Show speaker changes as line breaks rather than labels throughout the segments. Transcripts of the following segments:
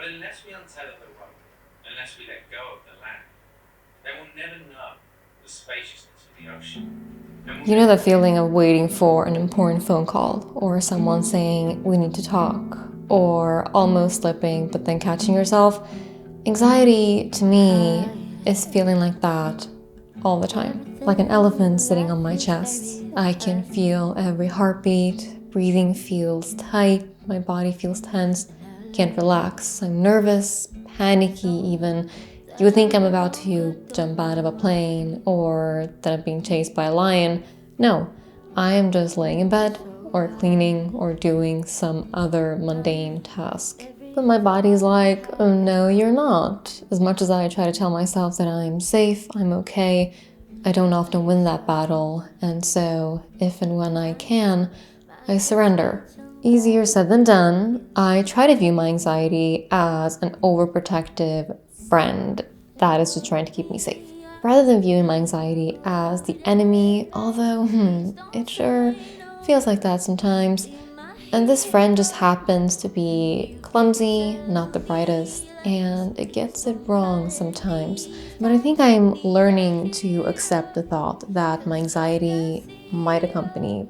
unless we untether the rope, unless we let go of the land, then we'll never know the spaciousness of the ocean.
You know the feeling of waiting for an important phone call, or someone saying, we need to talk, or almost slipping but then catching yourself? Anxiety, to me, is feeling like that all the time. Like an elephant sitting on my chest. I can feel every heartbeat, breathing feels tight, my body feels tense, can't relax. I'm nervous, panicky even. You would think I'm about to jump out of a plane or that I'm being chased by a lion. No, I am just laying in bed or cleaning or doing some other mundane task. But my body's like, oh no, you're not. As much as I try to tell myself that I'm safe, I'm okay, I don't often win that battle. And so, if and when I can, I surrender. Easier said than done. I try to view my anxiety as an overprotective friend that is just trying to keep me safe, rather than viewing my anxiety as the enemy, although, it sure feels like that sometimes. And this friend just happens to be clumsy, not the brightest, and it gets it wrong sometimes. But I think I'm learning to accept the thought that my anxiety might accompany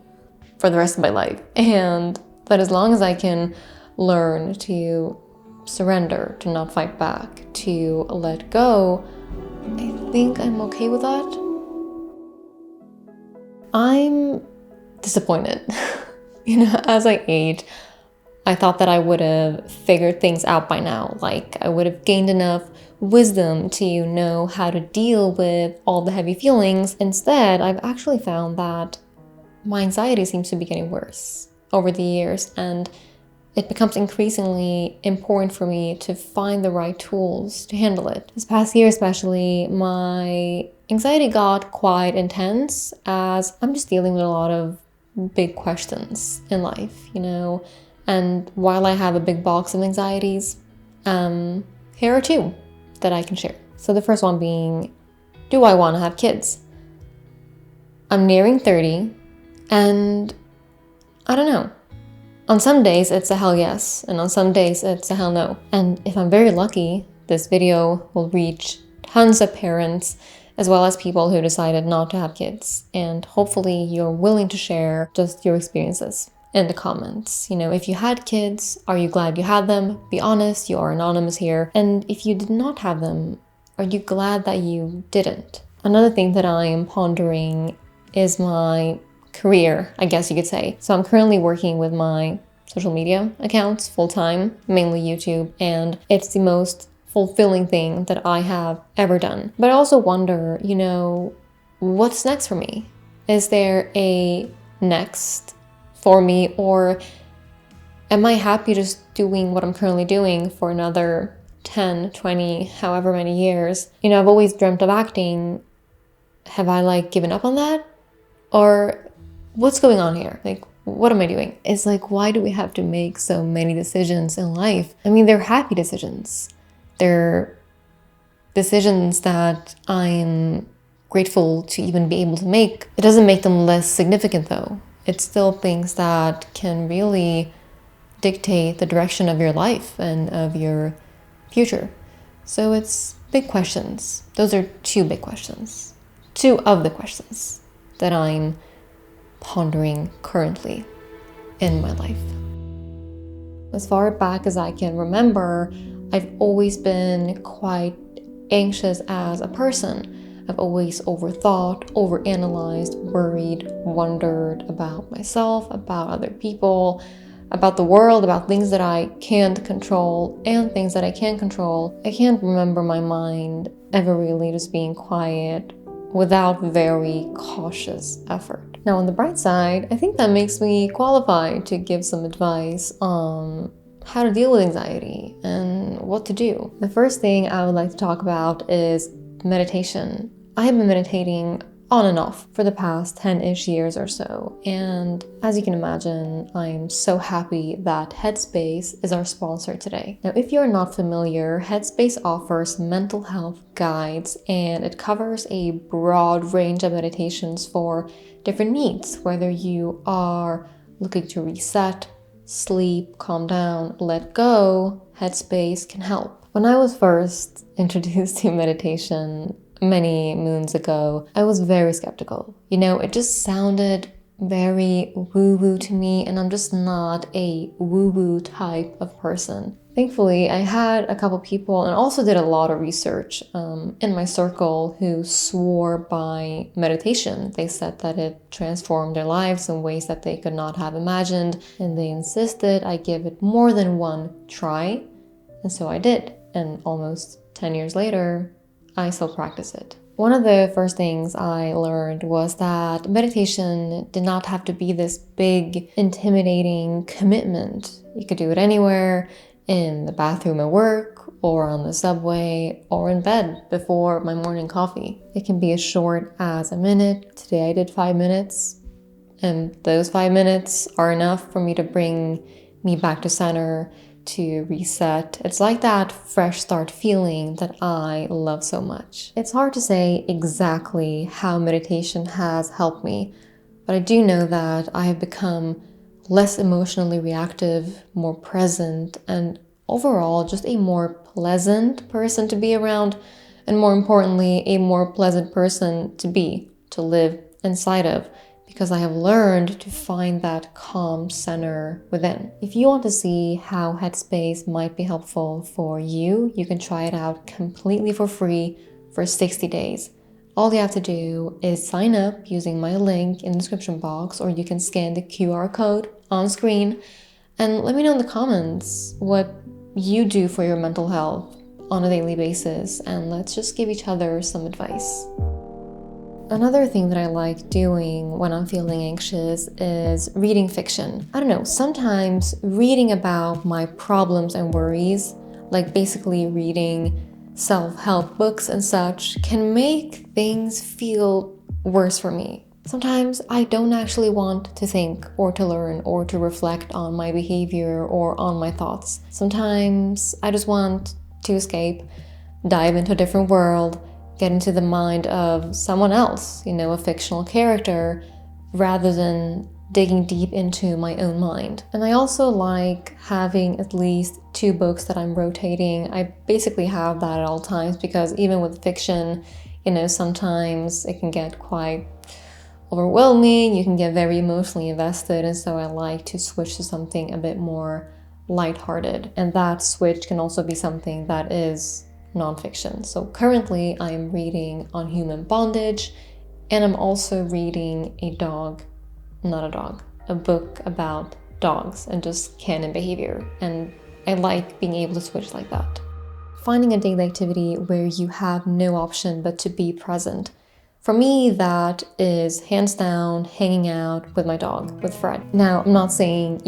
for the rest of my life, and that as long as I can learn to surrender, to not fight back, to let go, I think I'm okay with that. I'm disappointed. As I age, I thought that I would have figured things out by now. Like, I would have gained enough wisdom to know how to deal with all the heavy feelings. Instead, I've actually found that my anxiety seems to be getting worse over the years, and it becomes increasingly important for me to find the right tools to handle it. This past year especially, my anxiety got quite intense as I'm just dealing with a lot of big questions in life, and while I have a big box of anxieties, here are two that I can share. So the first one being, do I want to have kids? I'm nearing 30, and I don't know. On some days, it's a hell yes, and on some days, it's a hell no. And if I'm very lucky, this video will reach tons of parents, as well as people who decided not to have kids. And hopefully you're willing to share just your experiences in the comments. If you had kids, are you glad you had them? Be honest, you are anonymous here. And if you did not have them, are you glad that you didn't? Another thing that I am pondering is my career, I guess you could say. So I'm currently working with my social media accounts full-time, mainly YouTube, and it's the most fulfilling thing that I have ever done. But I also wonder, what's next for me? Is there a next for me, or am I happy just doing what I'm currently doing for another 10, 20, however many years? I've always dreamt of acting. Have I given up on that? Or what's going on here? What am I doing? It's why do we have to make so many decisions in life? I mean, they're happy decisions. They're decisions that I'm grateful to even be able to make. It doesn't make them less significant though. It's still things that can really dictate the direction of your life and of your future. So it's big questions. Those are two big questions. Two of the questions that I'm pondering currently in my life. As far back as I can remember, I've always been quite anxious as a person. I've always overthought, overanalyzed, worried, wondered about myself, about other people, about the world, about things that I can't control and things that I can control. I can't remember my mind ever really just being quiet without very cautious effort. Now, on the bright side, I think that makes me qualified to give some advice on how to deal with anxiety and what to do. The first thing I would like to talk about is meditation. I have been meditating on and off for the past 10-ish years or so, and as you can imagine, I'm so happy that Headspace is our sponsor today. Now, if you're not familiar, Headspace offers mental health guides, and it covers a broad range of meditations for different needs, whether you are looking to reset, sleep, calm down, let go, headspace can help. When I was first introduced to meditation many moons ago, I was very skeptical. It just sounded very woo-woo to me, and I'm just not a woo-woo type of person. Thankfully, I had a couple people and also did a lot of research in my circle who swore by meditation. They said that it transformed their lives in ways that they could not have imagined, and they insisted I give it more than one try. And so I did. And almost 10 years later, I still practice it. One of the first things I learned was that meditation did not have to be this big, intimidating commitment. You could do it anywhere, in the bathroom at work, or on the subway, or in bed before my morning coffee. It can be as short as a minute. Today I did 5 minutes, and those 5 minutes are enough for me to bring me back to center, to reset. It's like that fresh start feeling that I love so much. It's hard to say exactly how meditation has helped me, but I do know that I have become less emotionally reactive, more present, and overall just a more pleasant person to be around, and more importantly, a more pleasant person to live inside of, because I have learned to find that calm center within. If you want to see how Headspace might be helpful for you, you can try it out completely for free for 60 days. All you have to do is sign up using my link in the description box, or you can scan the QR code on screen, and let me know in the comments what you do for your mental health on a daily basis, and let's just give each other some advice. Another thing that I like doing when I'm feeling anxious is reading fiction. I don't know, sometimes reading about my problems and worries, like basically reading self-help books and such, can make things feel worse for me. Sometimes I don't actually want to think or to learn or to reflect on my behavior or on my thoughts. Sometimes I just want to escape, dive into a different world, get into the mind of someone else, a fictional character, rather than digging deep into my own mind. And I also like having at least 2 books that I'm rotating. I basically have that at all times, because even with fiction, sometimes it can get quite overwhelming, you can get very emotionally invested, and so I like to switch to something a bit more lighthearted. And that switch can also be something that is nonfiction. So currently I'm reading On Human Bondage, and I'm also reading a book about dogs and just canon behavior. And I like being able to switch like that. Finding a daily activity where you have no option but to be present. For me, that is hands down hanging out with my dog, with Fred. Now, I'm not saying,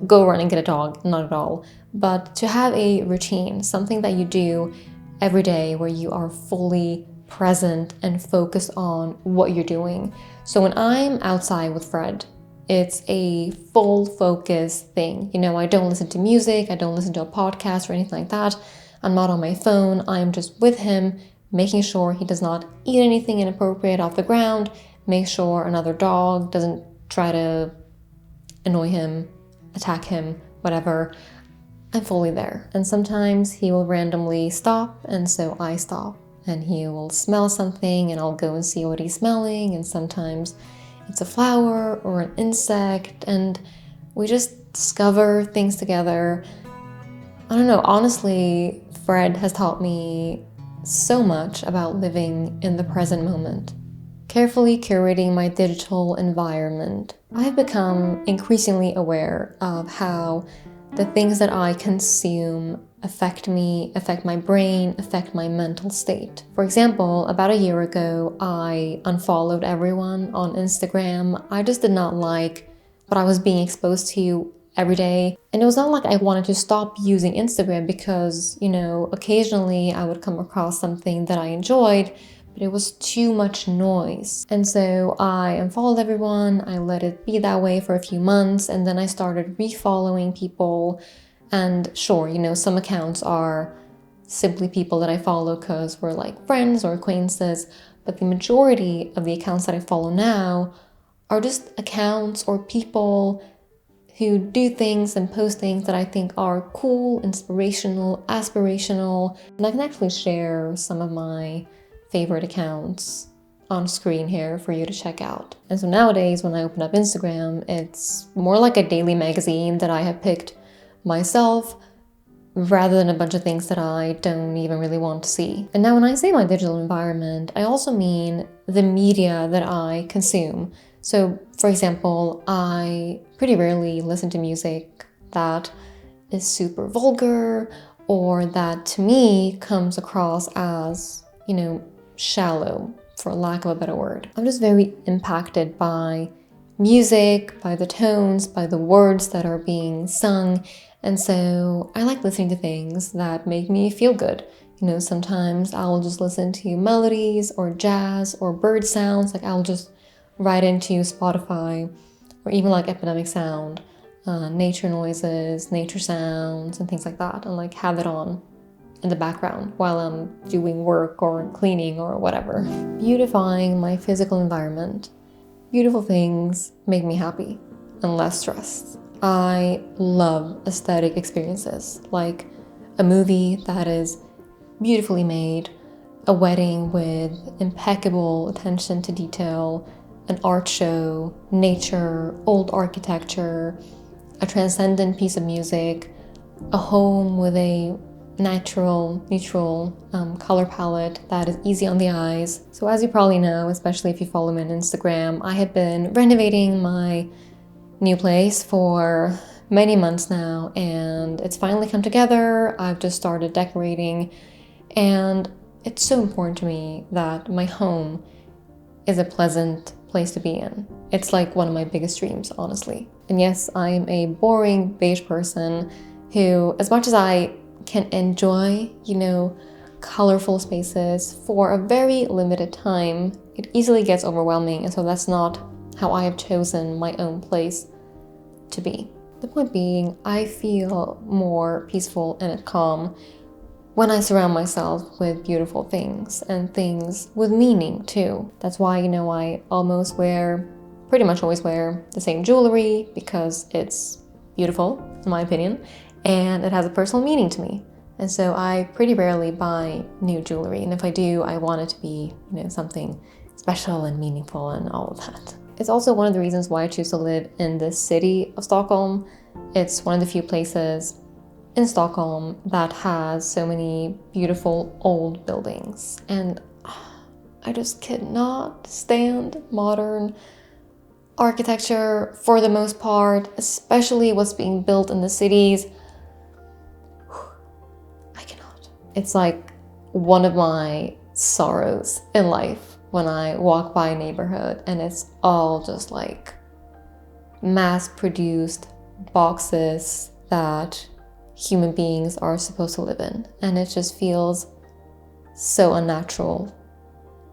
go run and get a dog, not at all. But to have a routine, something that you do every day where you are fully present and focused on what you're doing. So when I'm outside with Fred, it's a full focus thing. I don't listen to music, I don't listen to a podcast or anything like that. I'm not on my phone, I'm just with him, making sure he does not eat anything inappropriate off the ground, make sure another dog doesn't try to annoy him, attack him, whatever. I'm fully there. And sometimes he will randomly stop, and so I stop. And he will smell something, and I'll go and see what he's smelling. And sometimes it's a flower or an insect, and we just discover things together. I don't know, honestly, Fred has taught me so much about living in the present moment. Carefully curating my digital environment, I have become increasingly aware of how the things that I consume affect me, affect my brain, affect my mental state. For example, about a year ago, I unfollowed everyone on Instagram. I just did not like what I was being exposed to every day. And it was not like I wanted to stop using Instagram because, occasionally I would come across something that I enjoyed, but it was too much noise. And so I unfollowed everyone, I let it be that way for a few months, and then I started refollowing people. And sure, some accounts are simply people that I follow because we're like friends or acquaintances, but the majority of the accounts that I follow now are just accounts or people who do things and post things that I think are cool, inspirational, aspirational, and I can actually share some of my favorite accounts on screen here for you to check out. And so nowadays when I open up Instagram, it's more like a daily magazine that I have picked myself rather than a bunch of things that I don't even really want to see. And now when I say my digital environment, I also mean the media that I consume. So for example, I pretty rarely listen to music that is super vulgar or that to me comes across as, shallow, for lack of a better word. I'm just very impacted by music, by the tones, by the words that are being sung. And so I like listening to things that make me feel good. Sometimes I'll just listen to melodies or jazz or bird sounds. Like I'll just write into Spotify or even like Epidemic Sound, nature noises, nature sounds, and things like that, and like have it on in the background while I'm doing work or cleaning or whatever. Beautifying my physical environment. Beautiful things make me happy and less stressed. I love aesthetic experiences, like a movie that is beautifully made, a wedding with impeccable attention to detail, an art show, nature, old architecture, a transcendent piece of music, a home with a natural, neutral color palette that is easy on the eyes. So as you probably know, especially if you follow me on Instagram, I have been renovating my new place for many months now, and it's finally come together. I've just started decorating, and it's so important to me that my home is a pleasant place to be in. It's like one of my biggest dreams, honestly. And yes, I am a boring beige person who, as much as I can enjoy, colorful spaces for a very limited time, it easily gets overwhelming, and so that's not how I have chosen my own place to be. The point being, I feel more peaceful and at calm when I surround myself with beautiful things and things with meaning too. That's why, I pretty much always wear the same jewelry because it's beautiful, in my opinion, and it has a personal meaning to me. And so I pretty rarely buy new jewelry, and if I do, I want it to be, something special and meaningful and all of that. It's also one of the reasons why I choose to live in the city of Stockholm. It's one of the few places in Stockholm that has so many beautiful old buildings. And I just cannot stand modern architecture for the most part, especially what's being built in the cities. I cannot. It's like one of my sorrows in life when I walk by a neighborhood and it's all just like mass-produced boxes that human beings are supposed to live in. And it just feels so unnatural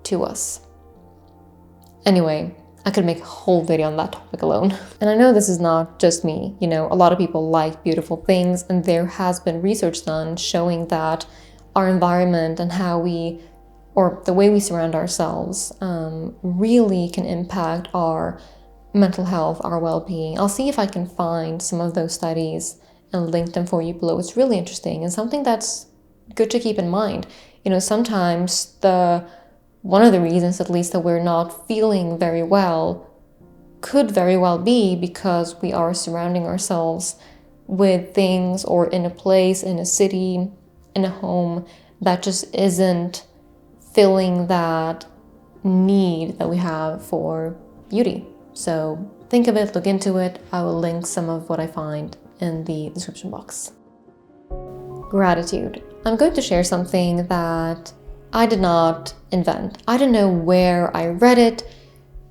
to us. Anyway, I could make a whole video on that topic alone. And I know this is not just me, a lot of people like beautiful things, and there has been research done showing that our environment and the way we surround ourselves really can impact our mental health, our well-being. I'll see if I can find some of those studies and link them for you below. It's really interesting and something that's good to keep in mind. Sometimes one of the reasons, at least, that we're not feeling very well could very well be because we are surrounding ourselves with things or in a place, in a city, in a home that just isn't filling that need that we have for beauty. So think of it, look into it. I will link some of what I find in the description box. Gratitude. I'm going to share something that I did not invent. I don't know where I read it,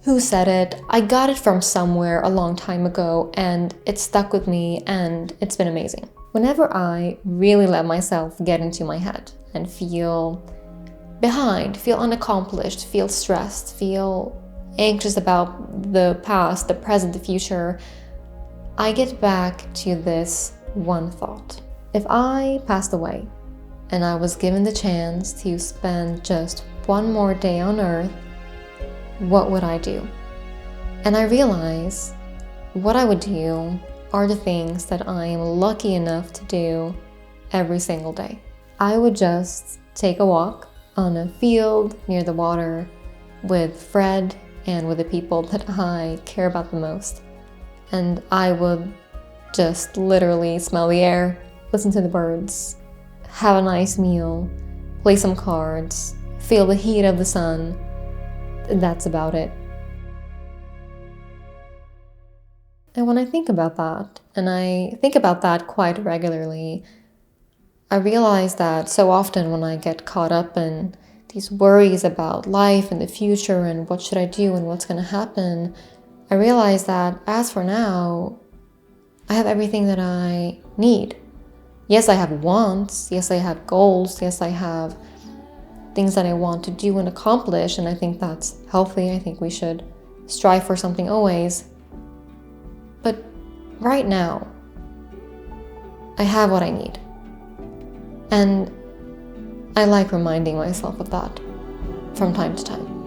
who said it. I got it from somewhere a long time ago and it stuck with me and it's been amazing. Whenever I really let myself get into my head and feel behind, feel unaccomplished, feel stressed, feel anxious about the past, the present, the future, I get back to this one thought. If I passed away and I was given the chance to spend just one more day on Earth, what would I do? And I realize what I would do are the things that I am lucky enough to do every single day. I would just take a walk on a field near the water with Fred and with the people that I care about the most. And I would just literally smell the air, listen to the birds, have a nice meal, play some cards, feel the heat of the sun. That's about it. And when I think about that, and I think about that quite regularly, I realize that so often when I get caught up in these worries about life and the future and what should I do and what's going to happen, I realize that as for now, I have everything that I need. Yes, I have wants. Yes, I have goals. Yes, I have things that I want to do and accomplish, and I think that's healthy. I think we should strive for something always. But right now, I have what I need. And I like reminding myself of that from time to time.